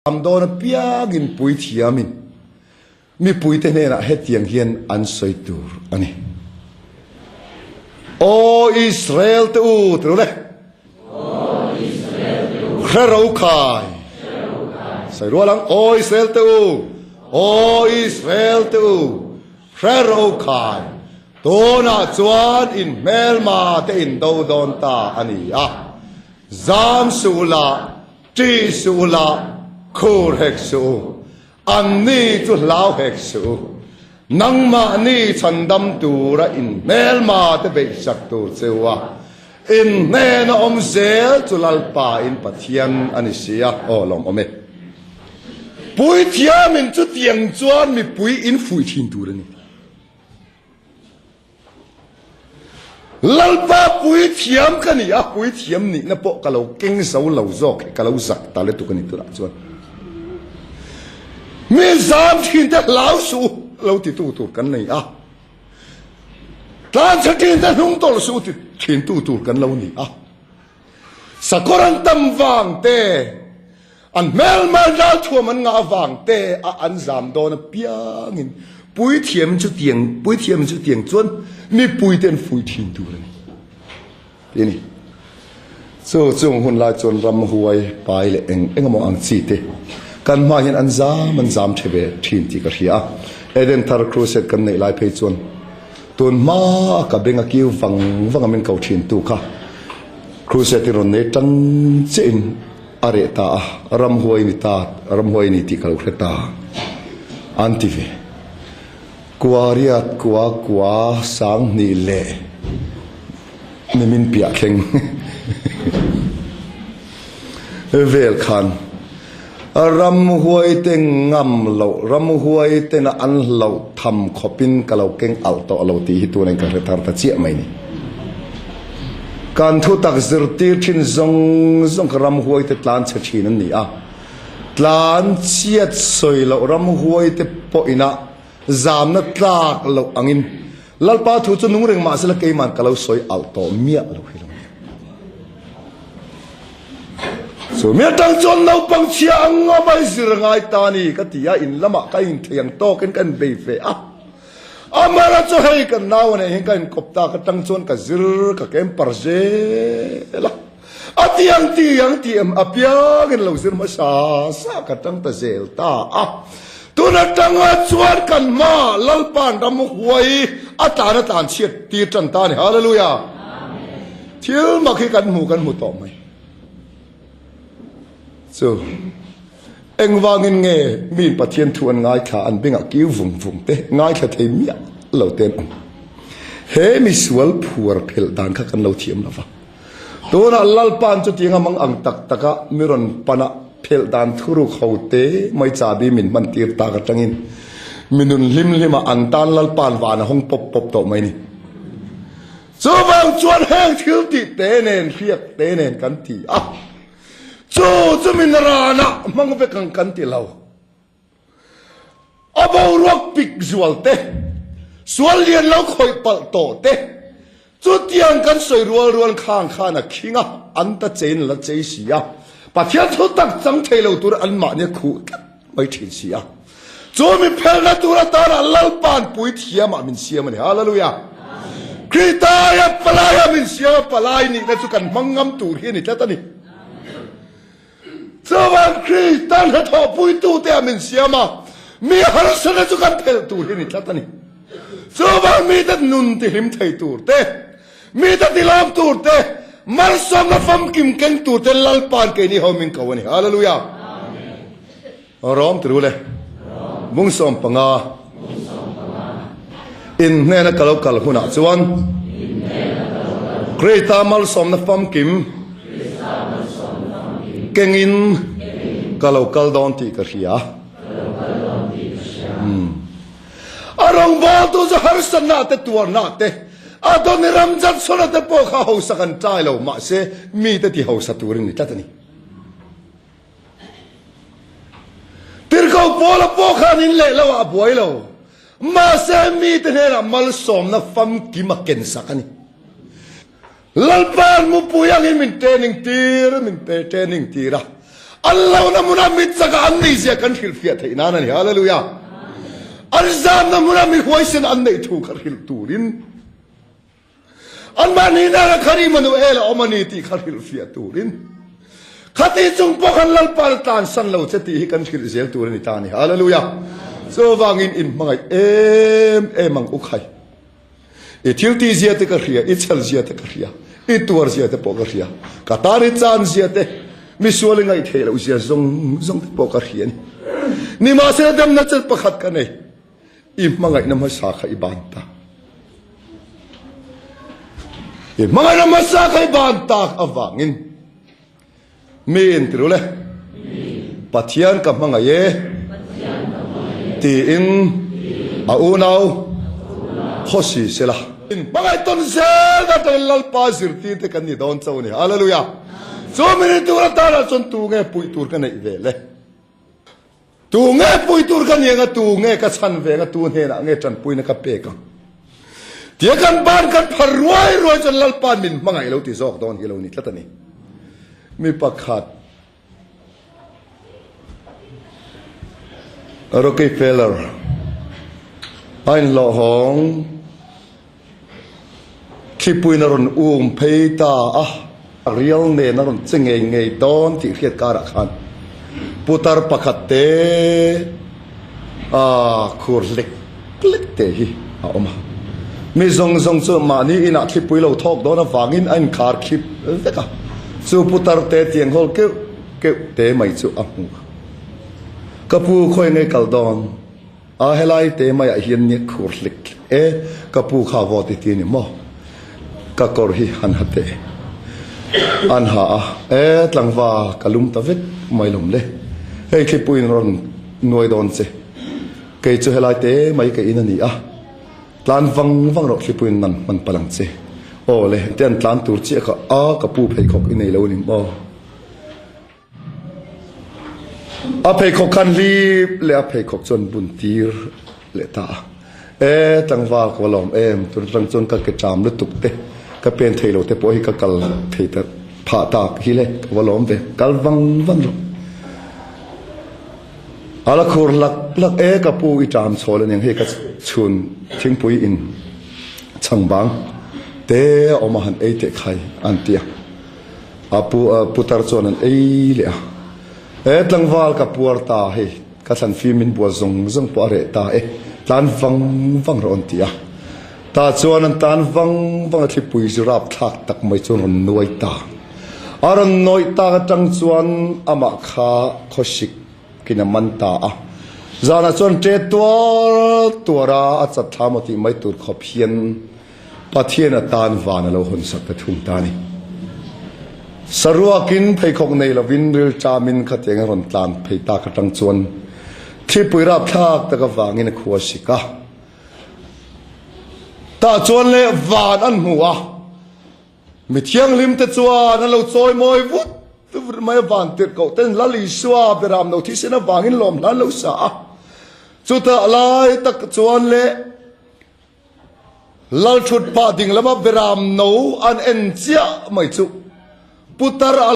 do na piagin pui thiamin mi pui te ne na hetiang hian an soitur ani o Israel te u trule o Israel te u khrau khai sai rolang o Israel te u o Israel te u khrau khai to na chuan in melma te in do don ta ani a zam sula ti sula khur hek su an ni chu lau hek su nang ma ni chandam tu ra in mel ma te be sak tu chewa in ne na om zel chu lalpa in pathian ani sia o lom ome pui thiam in chu tiang chuan mi pui in fui thin tu ra ni lalpa pui thiam ka ni a pui thiam ni na po ka lo king so lo zok ka lo zak ta le tu ka ni tu ra chuan mi zam thin te lau su lo ti tu tu kan nei a tan cha kin te hung tol su ti thin tu tu kan lo ni a sakoran tam wang te an mel mal dal thua man nga wang te a an zam do na piangin pui thiam chu tiang chuan mi pui ten fui thin tu ni ni so chung hun lai chon ram huai pai le eng mo ang chi te kan ma hian an zam thebe thin ti ka hria eden thar cruset kan nei lai phei chuan tun ma ka benga kiu wang men kau thin tu kha cruset ron nei tang chen are ta ram huai ni ti kal kheta antive kuariat kwa sang ni le min pia thleng vel khan ram huai te ngam lo ram huai te na an lo tham khopin kalau keng al to lo ti hi tu nei ka thar ta chi mai ni kan thu tak zir ti thin zong ram huai te tlan che thin an ni a tlan chiat soi lo ram huai te po ina zam na tlak lo angin lalpa thu chu nung reng ma sela ke man kalau soi al to mia lo hi lo so mia tang chon no pang chiang nga bai zir ngai ta ni ka tia in lama ka in thiang to kan be fe a amara cho hei kan naw ne hin kan kopta ka tang chon ka zir ka kem parje la atiang ti am apia gen lo zir ma sa ka tang ta zel ta a tuna tanga chuan kan ma lalpan ram huai atana tan chiat ti tan ta ni hallelujah amen thil ma khi kan mu to mai so eng wangin nge min pathian thuan ngai kha an benga kiu vung te ngai kha thei mia lo ten he mi sual phuar phel dan kha kan lo thiam lawa tuna lalpan chu tinga mang ang tak taka miron pana phel dan thuru khote mai chabi min man tir ta ka tangin minun lim an tan lalpan wana hong pop to mai ni so bang chuan hang thil ti te nen khiak te nen kan ti a chu min rana mang ve kan ti lo abo ruak pik zual te sual lian lo khoi pal to te chu tiang kan soi rual khang khana khinga anta chen la chei sia pathian thu tak chang thelo tur an ma ne khu mai thin sia chu mi phel na tur ta ra lalpan pui thiama min siam ani hallelujah kritaya palaya min sia palai ni na chu kan mangam tur hi ni tata ni Sawan Kristan hato pui tu te amin siama mi harsana chu kan phel tur hi ni tata ni sawan mi ta nun ti him thei tur te mi ta dilam tur te malsawm na fam kim keng tur te lalpan ke ni homin kawani hallelujah amen rom trule mung som panga in ne na kal huna chuan kreta malsawm na fam kim kengin kal don ti ka hria arong ba tu za harsana te tuar na te adon ramjat sona te po kha ho sakan tai lo ma se mi te ti ho sa turin ni tatani tir ko pola po kha nin le lo a boy lo ma se mi te ne na malsawm na fam ki ma ken sakani lalpan mu puyang min training tira อัลลอฮ์นั้นมุนามิดสักอันนี้เสียกันหิลฟิยะที่นั่นนี่ฮาเลลูยาอัลซามนั้นมุนามิหวยเส้นอันนี้ถูกกันหิลตูรินอันมานีน่าคาริมานุเอลอมานีที่กันหิลฟิยะตูรินขัดจุงปกันลัลปัลตานสันเลวเจติกันหิลเสียตูรินตานี่ฮาเลลูยาโซวางอินมังไงมังอุคัยทิลตีเสียตะกะเรียเชลเสียตะกะเรียตัวเสียตะปอกะเรียกาตาริจานเสียตะมิสวลไงเทลอุเสียซงตะปอกะเรียนี่มาเสียดำนัดจะประคัดกันเลยมังไงน้ำมาสาขายบานตามังไงน้ำมาสาขายบานตาอวางินมีนติรู้เลยปัจจัยกับมังไงตีอินอาอูนาวขอสิเสละมังไงต้นเสด็จลัลปาสิรตีเตกันนี่ดอนเจ้านี่ฮาเลลูยาโซมินิตัวตาละจนตูเงปุยตูกันนี่เวลเลยตูเงปุยตูกันยังตูเงกัชันเวงตูเฮนะเงจันปุยนักเปกันเดี๋ยวกันบ้านกันพรวยรวยจนลัลปานมินมังไงเราติดซอกดอนเฮโลนี่ละตานี่มีประคัดโรคเฟลเลอร์ไอ้หล่อหงขีปุยนรนเพยตาเรียลเนนรนจึงไงดอนที่เรียกการขันปุตรประคัดเตคูร์เล็กเตะเอามามีซงเจอมานี่อินักขีปุยเราทอกโดนฟังอินอันคาร์ขีปเด็กสูปุตรเตะเตียงฮอลเกเตะไม่จู่อ่ะกปูคอยไงกัลดอนเฮลัยเตะไม่เห็นเนี่ยคูร์เล็กกปูข้าวติตีนี่มั้งก็กอร์ฮีฮันฮัตเตอันหาหลังว่ากลุ่มตะวิดไม่ลมเลยเฮ้ยขี้ปุยนรนหน่วยดอนเสเกยจูเฮลัยเตะไม่เกยนันนี่หลานฟังรถขี้ปุยนั่นมันพลังเสโอ้เลยเตียนหลานตูร์เจ้าก็กปูเพย์ขอกอินในเลวนี่มั้งเพย์ขอกคันรีบเลยเพย์ขอกจนบุญตีร์เลยตาตั้งว่าก็ลอมตัวตั้งจนก็เกิดจามลุตุกเตก็เป็นเทโลเตปอยก็กัลเทตผ่าตากฮิเลก็ลอมเตกัลวังลอาละคูร์ลักกับปูอีจามโซลเนี่ยให้ก็ชุนทิ้งปุยอินช่างบางเตออมาหันเตไข่อันเตียปูตาร์โซนันเลยตั้งว่ากับปูร์ตาให้ก็สันฟิมินบัวซงปอเรตาตานฟังร้อนเตียตาชวนนั้นตานฟังที่ปุยจราบทักตักไม่ชวนนวยตาอารนวยตาจังชวนอามาคาขชิกกินมันตาจานาชวนเจตัวราอัศธามติไม่ตุรขบเพียนปะเทียนตานวานเราหนสักทุ่งตานี่สรัวกินไปของในละวินเรลจามินขัดยังรอนตานไปตากจังชวนที่ปุยรับทักตะกวางินขวสิกะตาจวนเลวานอันหัวมีเที่ยงลิมแต่จวนนั่นเราซอยมอยวุฒไม่วานติดเขาเต้นละลิสวาเบรามเราที่เสนาวางินลมนั่นเราสาจุดอะไรตะจวนเลลัลชุดปาดิ่งแล้วมาเบรามเราอันเอ็นเจียไม่จุปุตตา